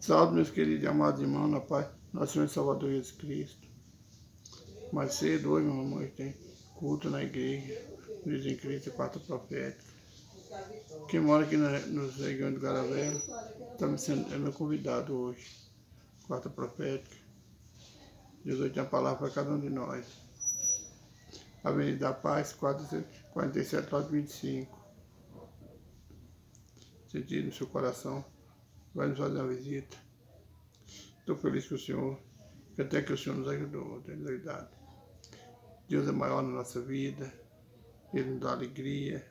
Salve, meus queridos e amados irmãos, na paz, nosso Senhor e Salvador Jesus Cristo. Mais cedo, hoje, meu irmão, tem culto na igreja, Deus em Cristo, quarta profética. Quem mora aqui nos regiões do Garavelo, é meu convidado hoje, quarta profética. Deus hoje tem a palavra para cada um de nós. Avenida da Paz, 47, lote 25. Sentido no seu coração, vai nos fazer uma visita. Estou feliz com o Senhor, que até que o Senhor nos ajudou, tem nos ajudado. Deus é maior na nossa vida, Ele nos dá alegria,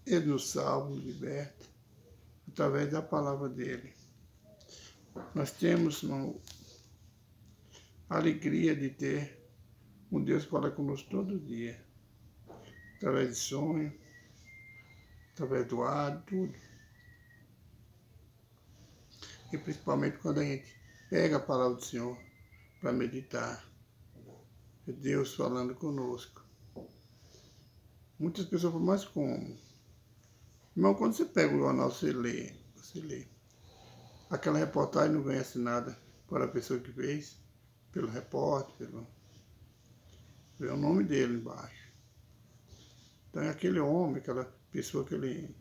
Ele nos salva, nos liberta, através da palavra dEle. Nós temos a alegria de ter um Deus que fala conosco todo dia, através de sonho, através do ar, tudo. E principalmente quando a gente pega a palavra do Senhor para meditar, é Deus falando conosco. Muitas pessoas falam, mas como? Irmão, quando você pega o jornal, você lê. Aquela reportagem não vem assinada por a pessoa que fez, pelo repórter, vê o nome dele embaixo. Então é aquele homem, aquela pessoa, aquele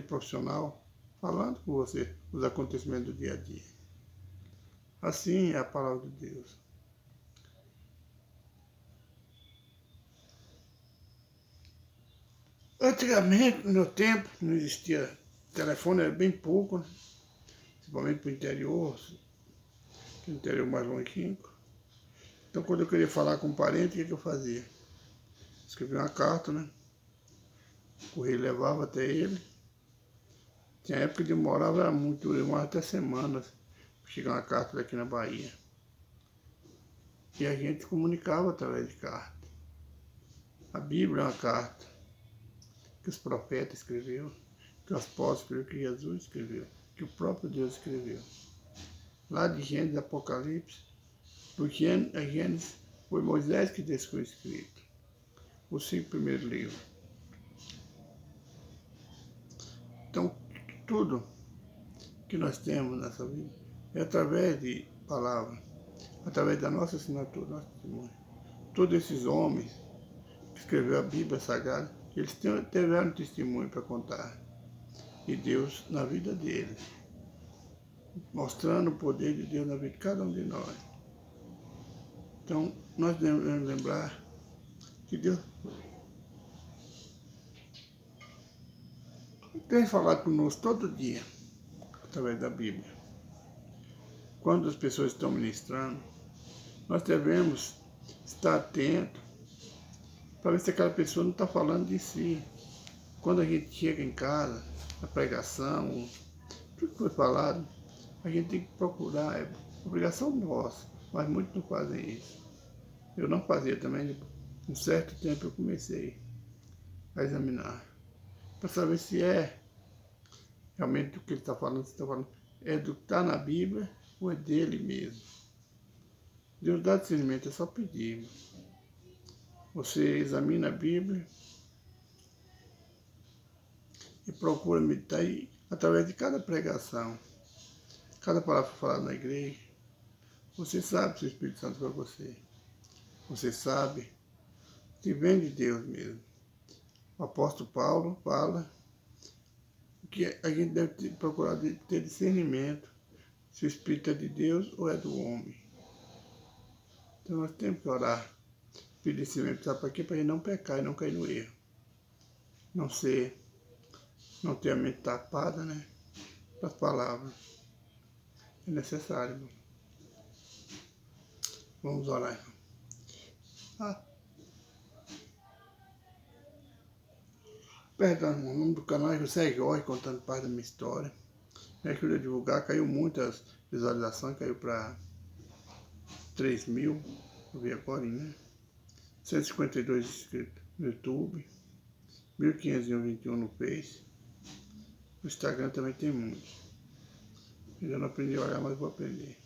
profissional falando com você os acontecimentos do dia a dia. Assim é a palavra de Deus. Antigamente, no meu tempo, não existia telefone, era bem pouco, né? Principalmente para o interior, que é o interior mais longínquo. Então, quando eu queria falar com um parente, o que eu fazia? Escrevia uma carta, né? O correio levava até ele. Tinha época que demorava muito, demorava até semanas para chegar uma carta daqui na Bahia. E a gente comunicava através de carta. A Bíblia é uma carta que os profetas escreveu, que os apóstolos escreveu, que Jesus escreveu, que o próprio Deus escreveu. Lá de Gênesis, Apocalipse, do Gênesis foi Moisés que deixou escrito, os 5 primeiros livros. Então, tudo que nós temos nessa vida é através de palavra, através da nossa assinatura, nosso testemunho. Todos esses homens que escreveram a Bíblia Sagrada, eles tiveram testemunho para contar de Deus na vida deles, mostrando o poder de Deus na vida de cada um de nós. Então, nós devemos lembrar que Deus tem falado conosco todo dia, através da Bíblia. Quando as pessoas estão ministrando, nós devemos estar atentos para ver se aquela pessoa não está falando de si. Quando a gente chega em casa, a pregação, tudo que foi falado, a gente tem que procurar, é obrigação nossa, mas muitos não fazem isso. Eu não fazia também, um certo tempo eu comecei a examinar, para saber se é realmente o que ele está falando, é do que está na Bíblia ou é dele mesmo. Deus dá discernimento, é só pedir. Você examina a Bíblia e procura meditar aí, através de cada pregação, cada palavra falada na igreja. Você sabe se o Espírito Santo para você. Você sabe se vem de Deus mesmo. O apóstolo Paulo fala que a gente deve procurar ter discernimento se o Espírito é de Deus ou é do homem. Então nós temos que orar, pedir discernimento, sabe para quê? Para a gente não pecar e não cair no erro. Não ter a mente tapada, né? Para as palavras. É necessário, irmão. Vamos orar, irmão. Perdão, irmão. O nome do canal é José Jorge, contando parte da minha história. Me ajuda a divulgar, caiu muitas visualizações, caiu para 3.000, eu vi agora, né? 152 inscritos no YouTube, 1.521 no Face. No Instagram também tem muitos. Ainda não aprendi a olhar, mas vou aprender.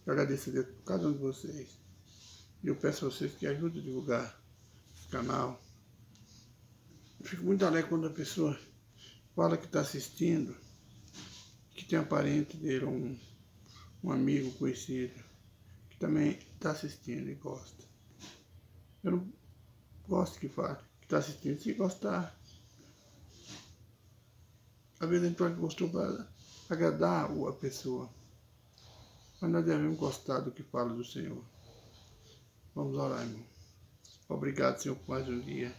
Eu agradeço a Deus por cada um de vocês. E eu peço a vocês que ajudem a divulgar esse canal. Eu fico muito alegre quando a pessoa fala que está assistindo, que tem um parente dele, um amigo conhecido, que também está assistindo e gosta. Eu não gosto que fale, que está assistindo, se gostar. Às vezes a gente gostou para agradar a pessoa, mas nós devemos gostar do que fala do Senhor. Vamos orar, irmão. Obrigado, Senhor, por mais um dia.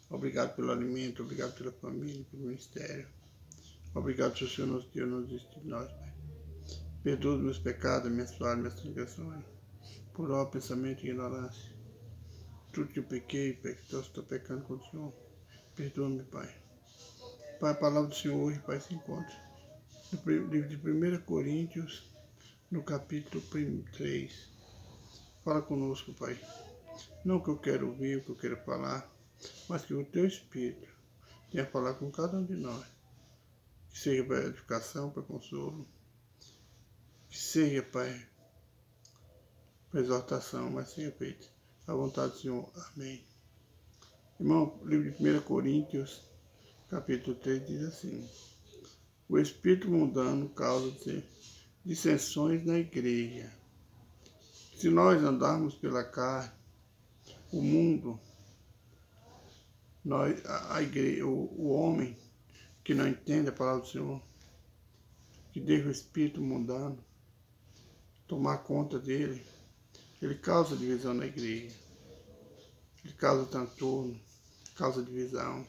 Obrigado pelo alimento, obrigado pela família, pelo ministério. Obrigado, se o Senhor nos deu, não desistiu de nós, Pai. Perdoa os meus pecados, minhas falhas, minhas transgressões, por ó pensamento e ignorância. Tudo que eu pequei, estou pecando contra o Senhor. Perdoa-me, Pai. Pai, a palavra do Senhor hoje, Pai, se encontra no livro de 1 Coríntios, no capítulo 3. Fala conosco, Pai. Não o que eu quero ouvir, o que eu quero falar, mas que o Teu Espírito tenha a falar com cada um de nós. Que seja para edificação, para consolo. Que seja, Pai, para exortação, mas seja feita a vontade do Senhor. Amém. Irmão, livro de 1 Coríntios, capítulo 3, diz assim: o espírito mundano causa dissensões na igreja. Se nós andarmos pela carne, o mundo, a igreja, o homem que não entende a palavra do Senhor, que deixa o espírito mundano tomar conta dele, ele causa divisão na igreja. Ele causa transtorno, causa divisão.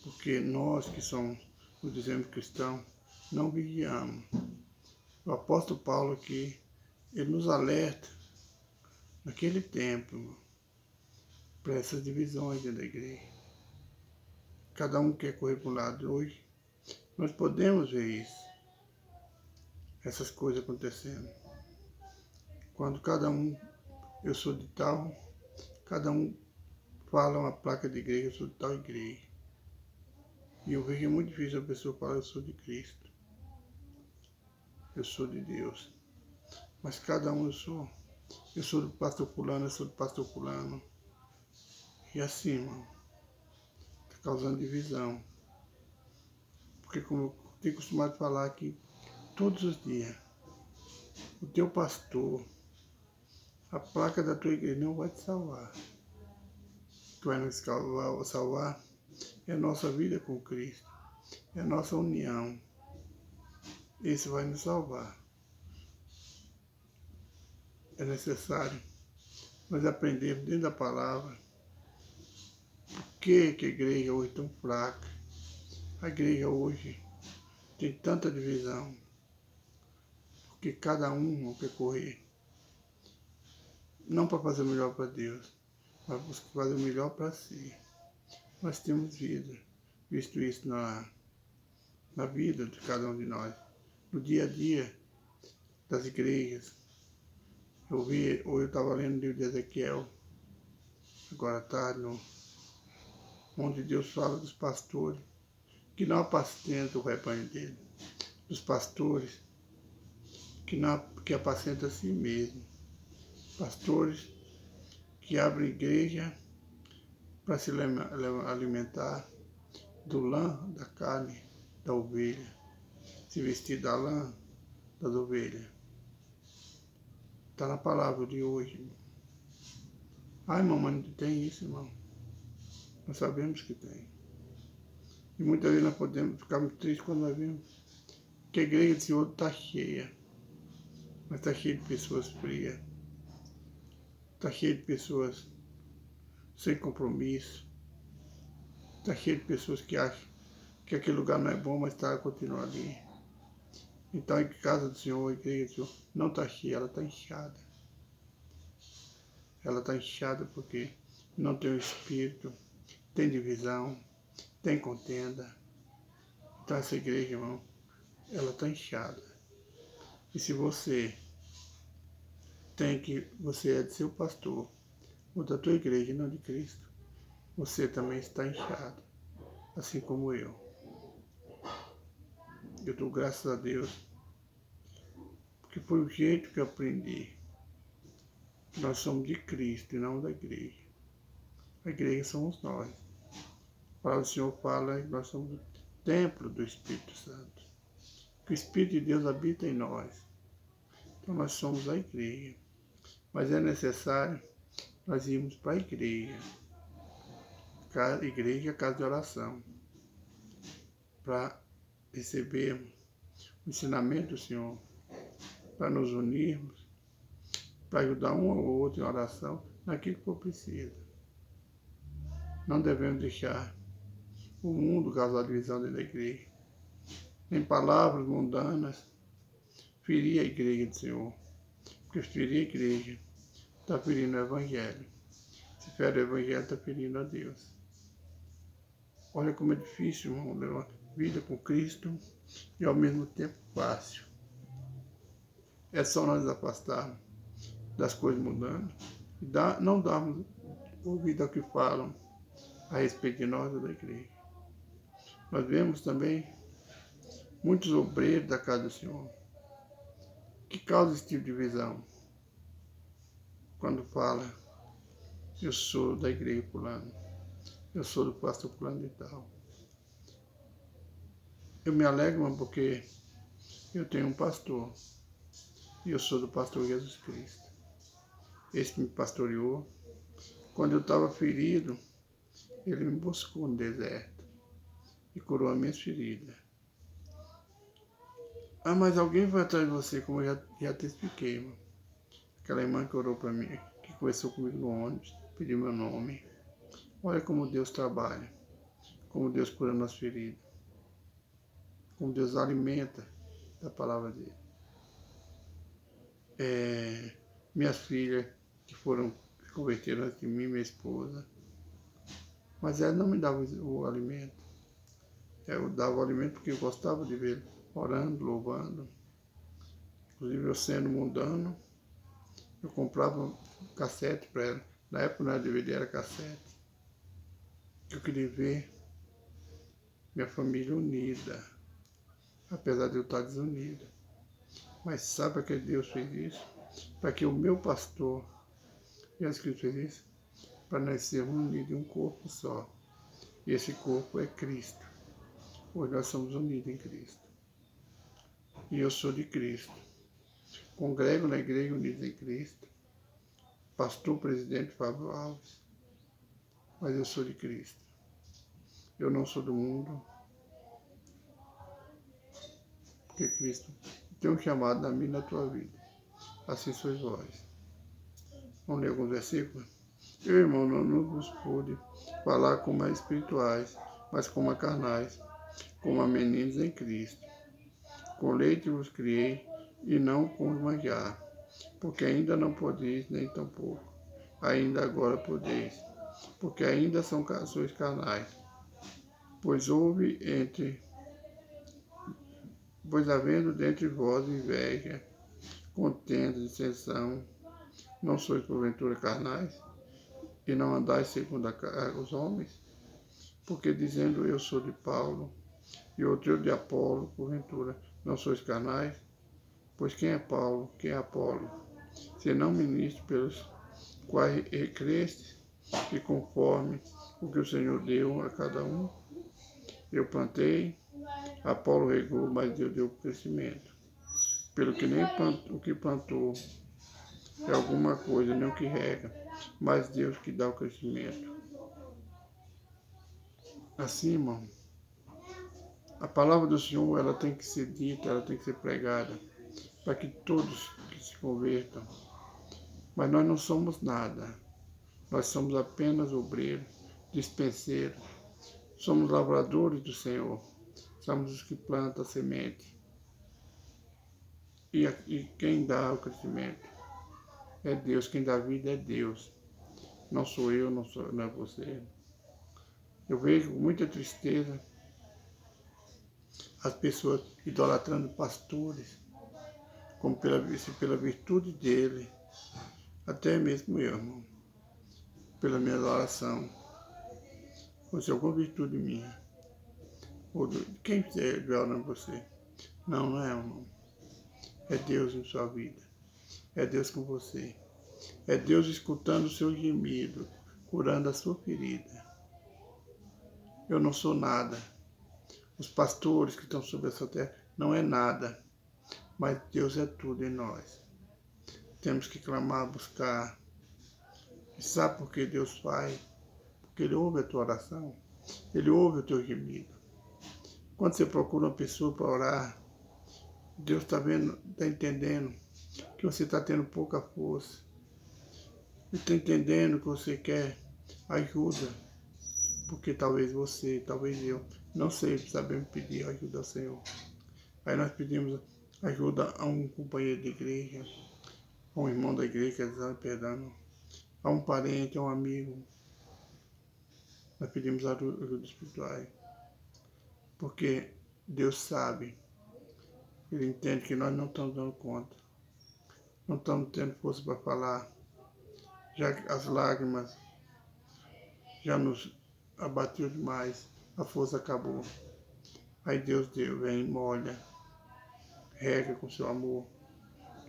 Porque nós que somos, nos dizemos cristãos, não vigiamos. O apóstolo Paulo aqui, ele nos alerta, naquele tempo, para essas divisões dentro da igreja. Cada um quer correr para um lado. Hoje, nós podemos ver isso, essas coisas acontecendo. Quando cada um, eu sou de tal, cada um fala uma placa de igreja, eu sou de tal igreja. E eu vejo que é muito difícil a pessoa falar, eu sou de Cristo, eu sou de Deus. Mas cada um eu sou do pastor fulano, eu sou do pastor fulano. E assim, irmão, está causando divisão. Porque como eu tenho acostumado a falar aqui todos os dias, o teu pastor, a placa da tua igreja não vai te salvar. O que vai nos salvar é a nossa vida com Cristo, é a nossa união. Esse vai nos salvar. É necessário nós aprendermos dentro da palavra por que a igreja hoje é tão fraca. A igreja hoje tem tanta divisão, porque cada um quer correr, não para fazer o melhor para Deus, mas para fazer o melhor para si. Nós temos visto isso na vida de cada um de nós, no dia a dia das igrejas. Hoje eu estava lendo o livro de Ezequiel, agora à tarde, onde Deus fala dos pastores, que não apacentam o rebanho dele, dos pastores, que apacentam a si mesmo, pastores que abrem igreja para se alimentar do lã, da carne, da ovelha, se vestir da lã das ovelhas. Está na palavra de hoje, irmão. Ai, mamãe, não tem isso, irmão. Nós sabemos que tem. E muitas vezes nós podemos ficar muito tristes quando nós vemos que a igreja do Senhor está cheia. Mas está cheia de pessoas frias. Está cheia de pessoas sem compromisso. Está cheia de pessoas que acham que aquele lugar não é bom, mas continua ali. Então a casa do Senhor, a igreja do Senhor, não está cheia, ela está inchada. Ela está inchada porque não tem o Espírito, tem divisão, tem contenda. Então essa igreja, irmão, ela está inchada. E se você é de seu pastor, ou da tua igreja, não de Cristo, você também está inchado, assim como eu. Eu dou graças a Deus, porque foi o jeito que eu aprendi. Nós somos de Cristo e não da igreja. A igreja somos nós. A palavra do Senhor fala que nós somos templo do Espírito Santo. Que o Espírito de Deus habita em nós. Então nós somos a igreja. Mas é necessário nós irmos para a igreja. Igreja, casa de oração. Para recebermos o ensinamento do Senhor. Para nos unirmos. Para ajudar um ao outro em oração naquilo que for preciso. Não devemos deixar o mundo causar divisão dentro da igreja. Nem palavras mundanas ferir a igreja do Senhor. Porque ferir a igreja está ferindo o Evangelho. Se fere o Evangelho, está ferindo a Deus. Olha como é difícil, irmão, levar vida com Cristo e ao mesmo tempo fácil. É só nós afastarmos das coisas mundanas e não darmos ouvido ao que falam a respeito de nós ou da igreja. Nós vemos também muitos obreiros da casa do Senhor que causam esse tipo de divisão. Quando fala, eu sou da igreja fulano, eu sou do pastor fulano e tal. Eu me alegro, mas porque eu tenho um pastor e eu sou do pastor Jesus Cristo. Esse que me pastoreou. Quando eu estava ferido, ele me buscou no deserto e curou as minhas feridas. Ah, mas alguém vai atrás de você, como eu já te expliquei, irmão. Aquela irmã que orou para mim, que conversou comigo no ônibus, pediu meu nome. Olha como Deus trabalha, como Deus cura nossas feridas, como Deus alimenta da palavra dele. Minhas filhas que se converteram antes de mim, minha esposa, mas ela não me dava o alimento. Eu dava o alimento porque eu gostava de ver orando, louvando. Inclusive eu sendo mundano, eu comprava cassete para ela. Na época não era DVD, era cassete. Eu queria ver minha família unida, apesar de eu estar desunido. Mas sabe para que Deus fez isso? Para que o meu pastor, Jesus Cristo fez isso, para nós sermos unidos em um corpo só. E esse corpo é Cristo. Hoje nós somos unidos em Cristo. E eu sou de Cristo. Congrego na Igreja Unida em Cristo. Pastor presidente Fábio Alves. Mas eu sou de Cristo. Eu não sou do mundo. Porque Cristo tem um chamado na minha e na tua vida. Assim sois vós. Vamos ler alguns versículos? Eu, irmão, não vos pude falar como a espirituais, mas como a carnais, como a meninos em Cristo. Com leite vos criei, e não com manjar, porque ainda não podeis, nem tampouco, ainda agora podeis, porque ainda sois carnais. Pois havendo dentre vós inveja, contenda, dissensão, não sois porventura carnais, e não andais segundo os homens? Porque dizendo eu sou de Paulo, e outro eu de Apolo, porventura, não sois carnais? Pois quem é Paulo, quem é Apolo? Senão ministro pelos quais recrestes, e conforme o que o Senhor deu a cada um. Eu plantei, Apolo regou, mas Deus deu o crescimento. Pelo que nem o que plantou é alguma coisa, nem o que rega, mas Deus que dá o crescimento. Assim, irmão, a palavra do Senhor, ela tem que ser dita, ela tem que ser pregada, para que todos que se convertam. Mas nós não somos nada. Nós somos apenas obreiros, dispenseiros. Somos lavradores do Senhor. Somos os que plantam a semente. E quem dá o crescimento é Deus. Quem dá vida é Deus. Não sou eu, não é você. Eu vejo com muita tristeza as pessoas idolatrando pastores, como pela virtude dele, até mesmo eu, irmão, pela minha adoração, ou se alguma virtude minha, ou de quem quiser orando você. Não é, irmão. É Deus em sua vida. É Deus com você. É Deus escutando o seu gemido, curando a sua ferida. Eu não sou nada. os pastores que estão sobre essa terra, não é nada. Mas Deus é tudo em nós. Temos que clamar, buscar. E sabe por que Deus faz? Porque Ele ouve a tua oração. Ele ouve o teu gemido. Quando você procura uma pessoa para orar, Deus está vendo, está entendendo que você está tendo pouca força. Ele está entendendo que você quer ajuda. Porque talvez você, talvez eu, não sei, sabemos pedir ajuda ao Senhor. Aí nós pedimos ajuda a um companheiro de igreja, a um irmão da igreja, perdão, a um parente, a um amigo. Nós pedimos ajuda espiritual. Porque Deus sabe, Ele entende que nós não estamos dando conta. Não estamos tendo força para falar. Já que as lágrimas já nos abateu demais, a força acabou. Aí Deus vem, molha, rega com seu amor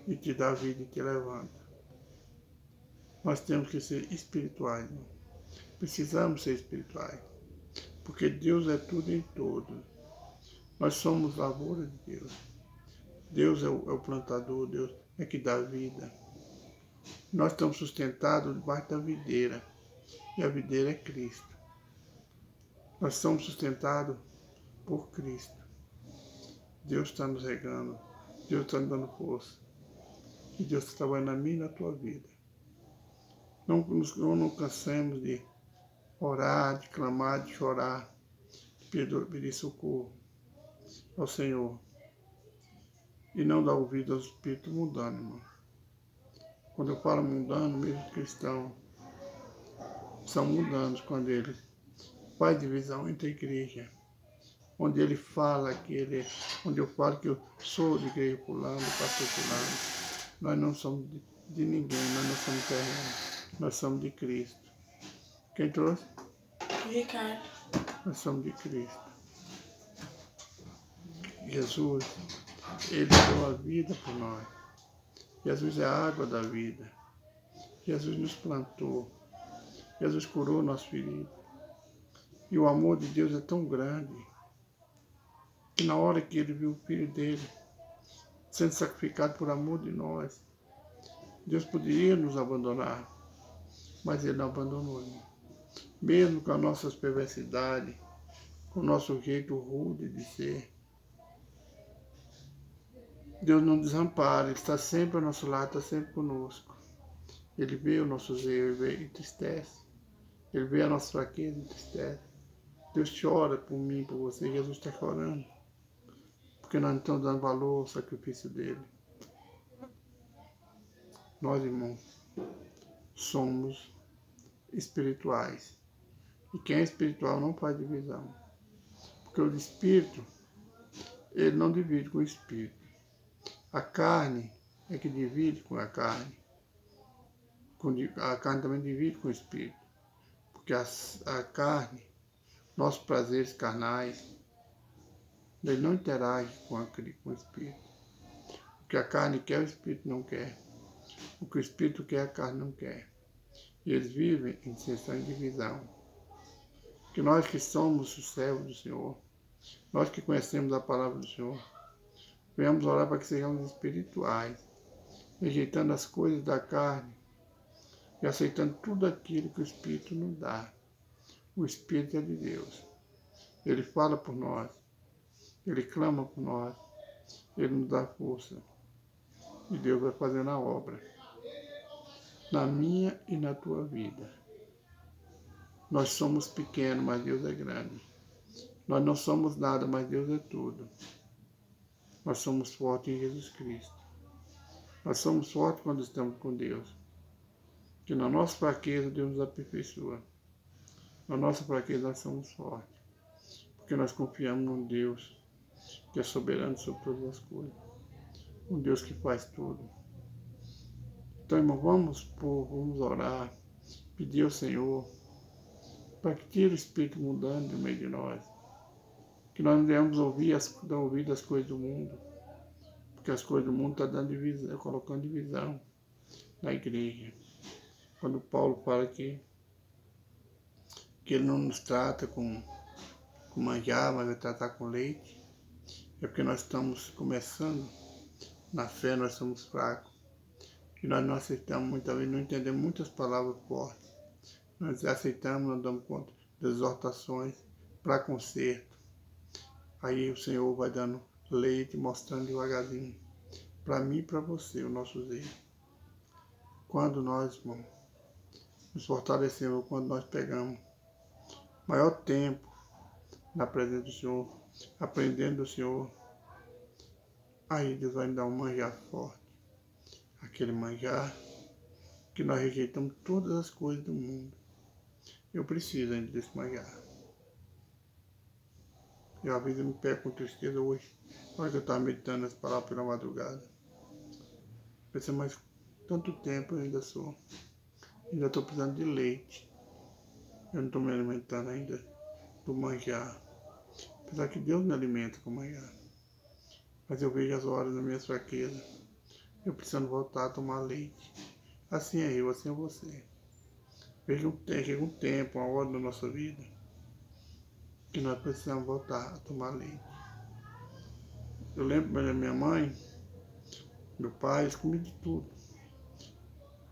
e te dá vida e te levanta. Nós temos que ser espirituais, né? Precisamos ser espirituais, porque Deus é tudo em todos. Nós somos lavoura de Deus. Deus é o plantador, Deus é que dá vida. Nós estamos sustentados debaixo da videira, e a videira é Cristo. Nós somos sustentados por Cristo. Deus está nos regando, Deus está nos dando força. E Deus está trabalhando na minha e na tua vida. Não cansemos de orar, de clamar, de chorar, de pedir socorro ao Senhor. E não dar ouvido aos espíritos mundanos, irmão. Quando eu falo mundano, mesmo cristão, são mundanos quando ele faz divisão entre a igreja. Onde ele fala onde eu falo que eu sou de igreja pulando, pastor pulando. Nós não somos de ninguém, nós não somos terrenos, nós somos de Cristo. Quem trouxe? Ricardo. Nós somos de Cristo. Jesus, Ele deu a vida por nós. Jesus é a água da vida. Jesus nos plantou. Jesus curou nosso ferido. E o amor de Deus é tão grande que na hora que Ele viu o Filho dele sendo sacrificado por amor de nós, Deus poderia nos abandonar, mas Ele não abandonou, irmão. Mesmo com as nossas perversidades, com o nosso jeito rude de ser, Deus não desampara, Ele está sempre ao nosso lado, está sempre conosco. Ele vê os nossos erros, Ele vê e entristece. Ele vê a nossa fraqueza e entristece. Deus chora por mim, por você, Jesus está chorando. Porque nós não estamos dando valor ao sacrifício dele. Nós, irmãos, somos espirituais. E quem é espiritual não faz divisão. Porque o espírito, ele não divide com o espírito. A carne é que divide com a carne. A carne também divide com o espírito. Porque a carne, nossos prazeres carnais, ele não interage com o espírito. O que a carne quer, o espírito não quer. O que o espírito quer, a carne não quer. E eles vivem em dissensão e divisão. Que nós que somos os servos do Senhor, nós que conhecemos a palavra do Senhor, venhamos orar para que sejamos espirituais, rejeitando as coisas da carne e aceitando tudo aquilo que o Espírito nos dá. O Espírito é de Deus. Ele fala por nós, ele clama por nós, ele nos dá força. E Deus vai fazendo a obra, na minha e na tua vida. Nós somos pequenos, mas Deus é grande. Nós não somos nada, mas Deus é tudo. Nós somos fortes em Jesus Cristo. Nós somos fortes quando estamos com Deus. Que na nossa fraqueza Deus nos aperfeiçoa. Na nossa fraqueza nós somos fortes. Porque nós confiamos num Deus que é soberano sobre todas as coisas. Um Deus que faz tudo. Então, irmão, vamos orar, pedir ao Senhor para que tire o espírito mundano do meio de nós. Que nós não devemos dar ouvido às coisas do mundo. Porque as coisas do mundo estão dando divisão, colocando divisão na igreja. Quando Paulo fala que ele não nos trata com com manjar, mas vai tratar com leite. É porque nós estamos começando, na fé nós somos fracos. E nós não aceitamos, muitas vezes não entendemos muitas palavras fortes. Nós aceitamos, não damos conta das exortações para conserto. Aí o Senhor vai dando leite, mostrando devagarzinho, para mim e para você, o nosso erros. Quando nós, irmão, nos fortalecemos, quando nós pegamos maior tempo na presença do Senhor, aprendendo do Senhor, aí Deus vai nos dar um manjar forte. Aquele manjar que nós rejeitamos todas as coisas do mundo. Eu preciso ainda desse manjar. Eu às vezes eu me pego com tristeza hoje, na hora que eu estava meditando as palavras pela madrugada. Pensei, mas tanto tempo eu ainda estou precisando de leite. Eu não estou me alimentando ainda do manjar. Apesar que Deus me alimenta com manjar. Mas eu vejo as horas das minhas fraquezas. Eu precisando voltar a tomar leite. Assim é eu, assim é você. Vejo que chega um tempo, uma hora da nossa vida, que nós precisamos voltar a tomar leite. Eu lembro da minha mãe, meu pai, eles comiam de tudo.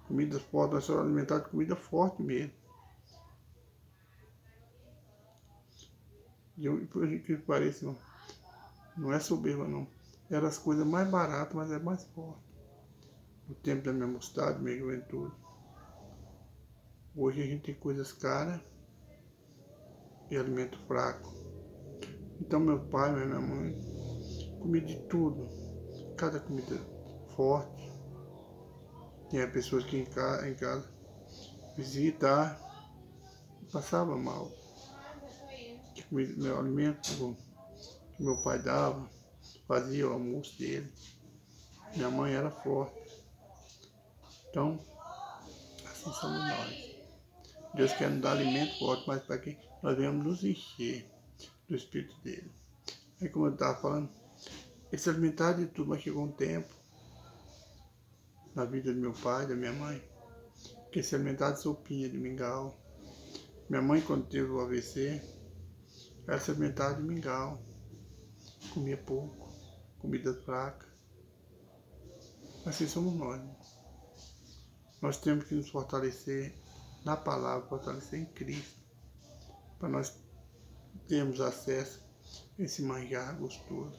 Comidas fortes, nós somos alimentados de comida forte mesmo. E eu, por que pareça, não é soberba não. Eram as coisas mais baratas, mas é mais forte. No tempo da minha mocidade, da minha juventude. Hoje a gente tem coisas caras e alimento fraco. Então meu pai, minha mãe, comia de tudo. Cada comida forte. Tinha pessoas que em casa visitar e passava mal. Meu alimento que meu pai dava, fazia o almoço dele. Minha mãe era forte. Então, assim somos nós. Deus quer nos dar alimento forte, mas para que nós venhamos nos encher do Espírito dele. Aí como eu estava falando, ele se alimentava de tudo, mas chegou um tempo na vida do meu pai, da minha mãe, que ele se alimentava de sopinha de mingau. Minha mãe, quando teve o AVC, ela se alimentava de mingau, comia pouco, comida fraca. Assim somos nós. Nós temos que nos fortalecer na palavra, fortalecer em Cristo, para nós termos acesso a esse manjar gostoso,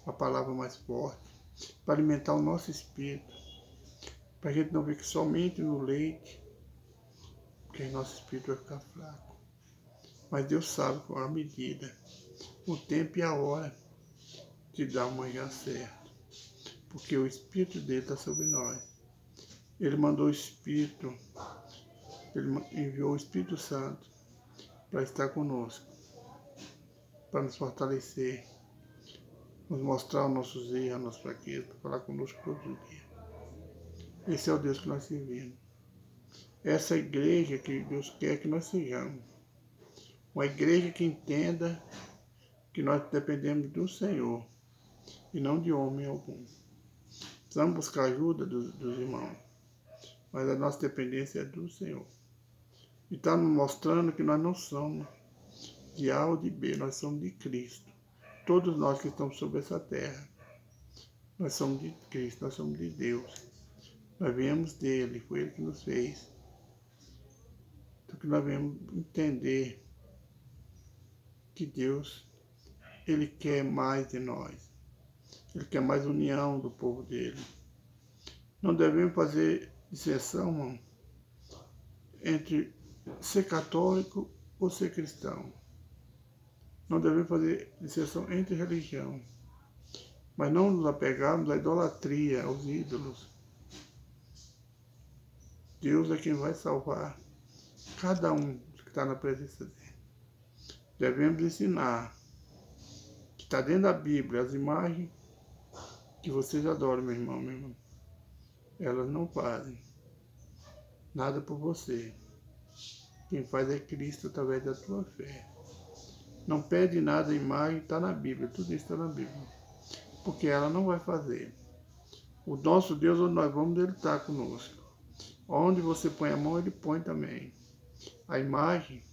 uma palavra mais forte, para alimentar o nosso espírito, para a gente não ficar somente no leite, porque o nosso espírito vai ficar fraco. Mas Deus sabe qual é a medida, o tempo e a hora de dar o manjar certo, porque o Espírito dele está sobre nós. Ele mandou o Espírito, ele enviou o Espírito Santo para estar conosco, para nos fortalecer, nos mostrar os nossos erros, as nossas fraquezas, para falar conosco todos os dias. Esse é o Deus que nós servimos. Essa é a igreja que Deus quer que nós sejamos. Uma igreja que entenda que nós dependemos do Senhor e não de homem algum. Precisamos buscar ajuda dos irmãos, mas a nossa dependência é do Senhor. E está nos mostrando que nós não somos de A ou de B, nós somos de Cristo. Todos nós que estamos sobre essa terra, nós somos de Cristo, nós somos de Deus. Nós viemos dele, foi ele que nos fez. Então que nós viemos entender que Deus, ele quer mais de nós. Ele quer mais união do povo dele. Não devemos fazer distinção, irmão, entre ser católico ou ser cristão. Não devemos fazer distinção entre religião. Mas não nos apegarmos à idolatria, aos ídolos. Deus é quem vai salvar cada um que está na presença dele. Devemos ensinar que está dentro da Bíblia as imagens que vocês adoram, meu irmão, minha irmã. Elas não fazem nada por você. Quem faz é Cristo através da tua fé. Não pede nada à imagem, está na Bíblia, tudo isso está na Bíblia. Porque ela não vai fazer. O nosso Deus, onde nós vamos, ele está conosco. Onde você põe a mão, ele põe também. A imagem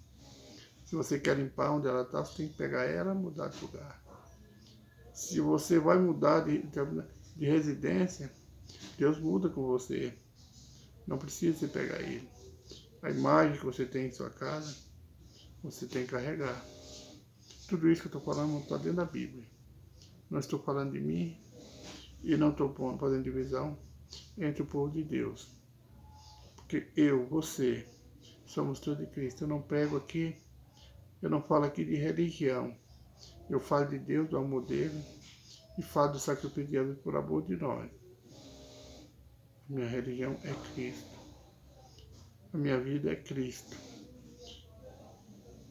Se você quer limpar onde ela está, você tem que pegar ela e mudar de lugar. Se você vai mudar de residência, Deus muda com você. Não precisa você pegar ele. A imagem que você tem em sua casa, você tem que carregar. Tudo isso que eu estou falando não está dentro da Bíblia. Não estou falando de mim e não estou fazendo divisão entre o povo de Deus. Porque eu, você, somos todos de Cristo. Eu não prego aqui, eu não falo aqui de religião. Eu falo de Deus, do amor dele, e falo do sacrifício de Jesus por amor de nós. Minha religião é Cristo. A minha vida é Cristo.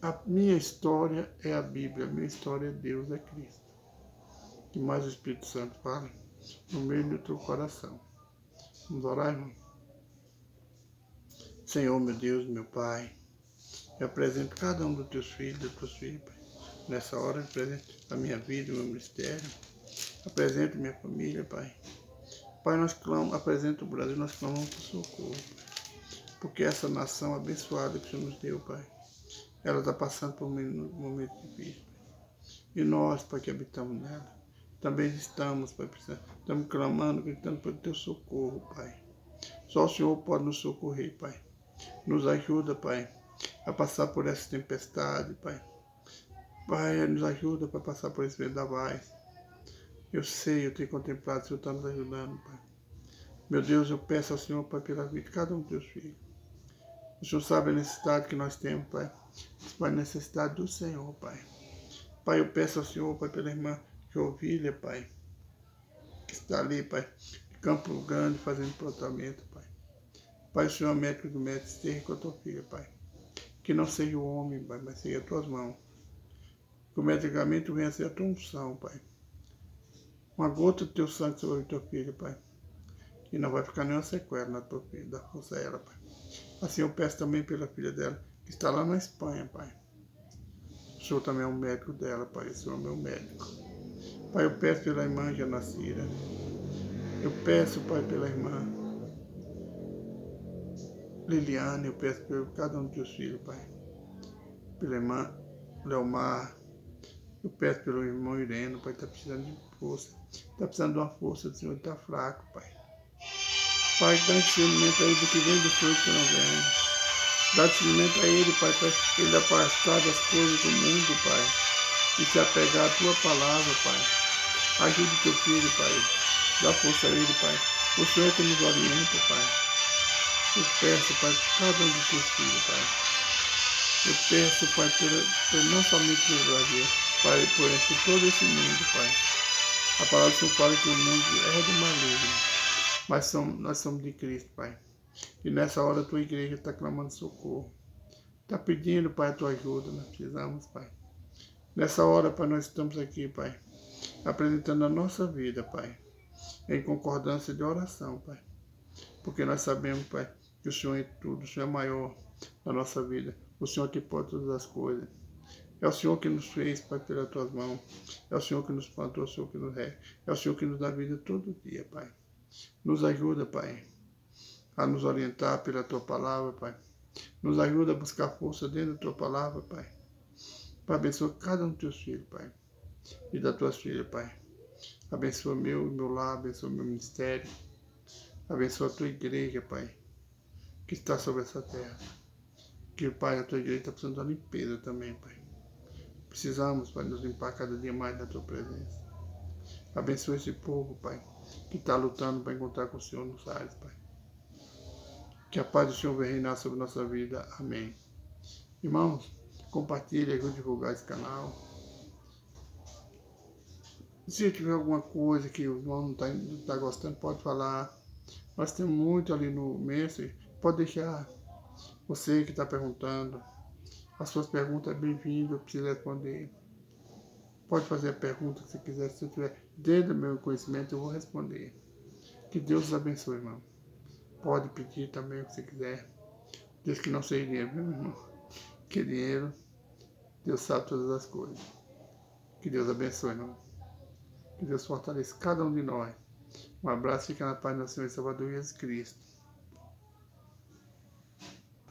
A minha história é a Bíblia. A minha história é Deus, é Cristo. Que mais o Espírito Santo fala no meio do teu coração. Vamos orar, irmão? Senhor, meu Deus, meu Pai, eu apresento cada um dos teus filhos, das tuas filhas, Pai. Nessa hora, eu apresento a minha vida, o meu ministério. Apresento minha família, Pai. Pai, nós clamamos, apresento o Brasil, nós clamamos por socorro, Pai. Porque essa nação abençoada que o Senhor nos deu, Pai, ela está passando por um momento difícil, Pai. E nós, Pai, que habitamos nela, também estamos, Pai, estamos clamando, gritando pelo teu socorro, Pai. Só o Senhor pode nos socorrer, Pai. Nos ajuda, Pai, a passar por essa tempestade, Pai. Pai, nos ajuda para passar por esse vendavais. Eu sei, eu tenho contemplado, o Senhor está nos ajudando, Pai. Meu Deus, eu peço ao Senhor, Pai, pela vida de cada um dos teus filhos. O Senhor sabe a necessidade que nós temos, Pai. Pai, a necessidade do Senhor, Pai. Pai, eu peço ao Senhor, Pai, pela irmã Jovília, Pai, que está ali, Pai, de Campo Grande, fazendo tratamento, Pai. Pai, o Senhor é médico do médico, esteja com a tua filha, Pai. Que não seja o homem, Pai, mas seja as tuas mãos. Que o medicamento venha a ser a tua unção, Pai. Uma gota do teu sangue sobre a tua filha, Pai. Que não vai ficar nenhuma sequela na tua filha, dá força a ela, Pai. Assim eu peço também pela filha dela, que está lá na Espanha, Pai. O Senhor também é o médico dela, Pai. O Senhor é meu médico. Pai, eu peço pela irmã Janacira. Eu peço, Pai, pela irmã Liliane. Eu peço por cada um dos teus filhos, Pai. Pela irmã Leomar. Eu peço pelo irmão Ireno, Pai. Está precisando de força. Está precisando de uma força do Senhor. Está fraco, Pai. Pai, dá discernimento a ele do que vem do Senhor que não vem. Dá discernimento a ele, Pai, para ele afastar das coisas do mundo, Pai. E se apegar à tua palavra, Pai. Ajude teu filho, Pai. Dá força a ele, Pai. O Senhor é que nos orienta, Pai. Eu peço, Pai, por cada um dos teus filhos, Pai. Eu peço, Pai, não somente pelo Brasil, Pai, por todo esse mundo, Pai. A palavra do Senhor fala que o mundo é do maligno, mas nós somos de Cristo, Pai. E nessa hora a tua igreja está clamando socorro. Está pedindo, Pai, a tua ajuda, nós precisamos, Pai. Nessa hora, Pai, nós estamos aqui, Pai, apresentando a nossa vida, Pai, em concordância de oração, Pai. Porque nós sabemos, Pai, que o Senhor é tudo, o Senhor é maior na nossa vida. O Senhor que pode todas as coisas. É o Senhor que nos fez, Pai, pelas tuas mãos. É o Senhor que nos plantou, é o Senhor que nos rege. É o Senhor que nos dá vida todo dia, Pai. Nos ajuda, Pai, a nos orientar pela tua palavra, Pai. Nos ajuda a buscar força dentro da tua palavra, Pai. Pai, abençoa cada um dos teus filhos, Pai. E das tuas filhas, Pai. Abençoa meu lar, abençoa meu ministério. Abençoa a tua igreja, Pai, que está sobre essa terra. Que, Pai, a tua igreja está precisando da limpeza também, Pai. Precisamos, Pai, nos limpar cada dia mais na tua presença. Abençoa esse povo, Pai, que está lutando para encontrar com o Senhor nos ares, Pai. Que a paz do Senhor venha reinar sobre nossa vida. Amém. Irmãos, compartilhe, ajude a divulgar esse canal. Se tiver alguma coisa que o irmão não está gostando, pode falar. Nós temos muito ali no Messenger. Pode deixar. Você que está perguntando. As suas perguntas é bem-vindo, eu preciso responder. Pode fazer a pergunta que você quiser. Se eu tiver dentro do meu conhecimento, eu vou responder. Que Deus os abençoe, irmão. Pode pedir também o que você quiser. Desde que não seja dinheiro, meu irmão. Que dinheiro, Deus sabe todas as coisas. Que Deus abençoe, irmão. Que Deus fortaleça cada um de nós. Um abraço, fica na paz do Senhor e Salvador Jesus Cristo.